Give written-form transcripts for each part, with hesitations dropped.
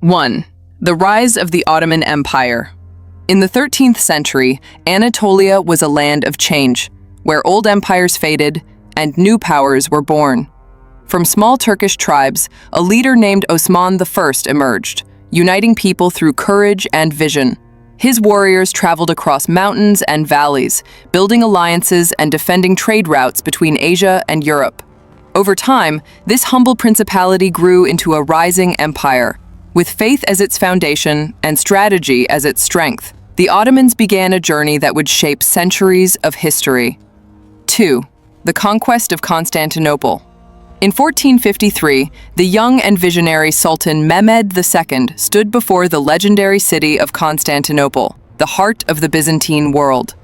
1. The rise of the Ottoman Empire. In the 13th century, Anatolia was a land of change, where old empires faded and new powers were born. From small Turkish tribes, a leader named Osman I emerged, uniting people through courage and vision. His warriors traveled across mountains and valleys, building alliances and defending trade routes between Asia and Europe. Over time, this humble principality grew into a rising empire. With faith as its foundation and strategy as its strength, the Ottomans began a journey that would shape centuries of history. 2. The Conquest of Constantinople. In 1453, the young and visionary Sultan Mehmed II stood before the legendary city of Constantinople, the heart of the Byzantine world.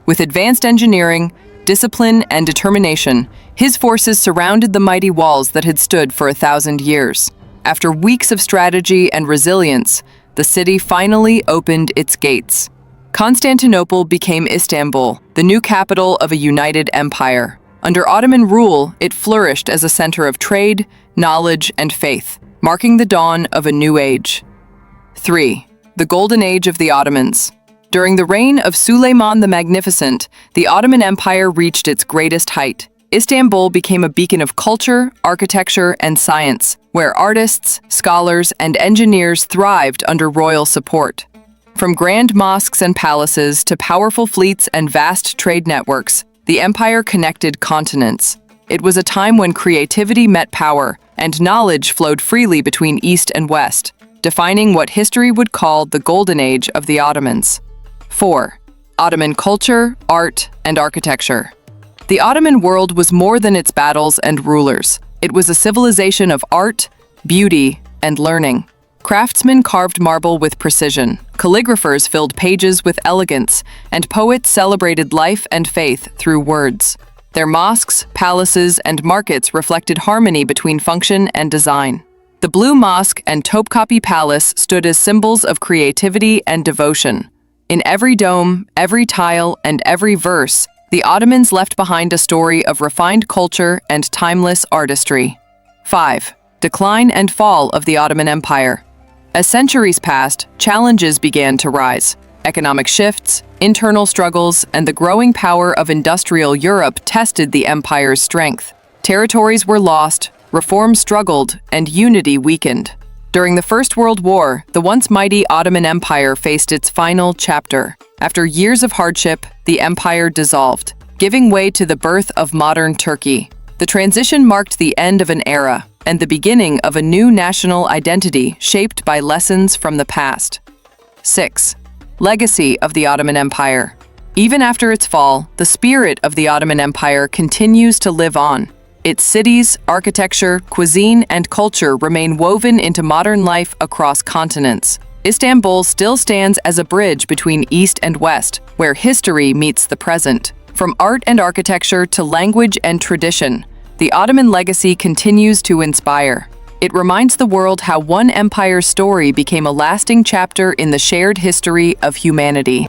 With advanced engineering, discipline, and determination, his forces surrounded the mighty walls that had stood for 1,000 years. After weeks of strategy and resilience, the city finally opened its gates. Constantinople became Istanbul, the new capital of a united empire. Under Ottoman rule, it flourished as a center of trade, knowledge, and faith, marking the dawn of a new age. 3. The Golden Age of the Ottomans. During the reign of Suleiman the Magnificent, the Ottoman Empire reached its greatest height. Istanbul became a beacon of culture, architecture, and science, where artists, scholars, and engineers thrived under royal support. From grand mosques and palaces to powerful fleets and vast trade networks, the empire connected continents. It was a time when creativity met power and knowledge flowed freely between East and West, defining what history would call the Golden Age of the Ottomans. 4. Ottoman culture, art, and architecture. The Ottoman world was more than its battles and rulers. It was a civilization of art, beauty, and learning. Craftsmen carved marble with precision, calligraphers filled pages with elegance, and poets celebrated life and faith through words. Their mosques, palaces, and markets reflected harmony between function and design. The Blue Mosque and Topkapi Palace stood as symbols of creativity and devotion. In every dome, every tile, and every verse, the Ottomans left behind a story of refined culture and timeless artistry. 5. Decline and fall of the Ottoman Empire. As centuries passed, challenges began to rise. Economic shifts, internal struggles, and the growing power of industrial Europe tested the empire's strength. Territories were lost, reform struggled, and unity weakened. During the First World War, the once mighty Ottoman Empire faced its final chapter. After years of hardship, the empire dissolved, giving way to the birth of modern Turkey. The transition marked the end of an era and the beginning of a new national identity shaped by lessons from the past. 6. Legacy of the Ottoman Empire. Even after its fall, the spirit of the Ottoman Empire continues to live on. Its cities, architecture, cuisine, and culture remain woven into modern life across continents. Istanbul still stands as a bridge between East and West, where history meets the present. From art and architecture to language and tradition, the Ottoman legacy continues to inspire. It reminds the world how one empire's story became a lasting chapter in the shared history of humanity.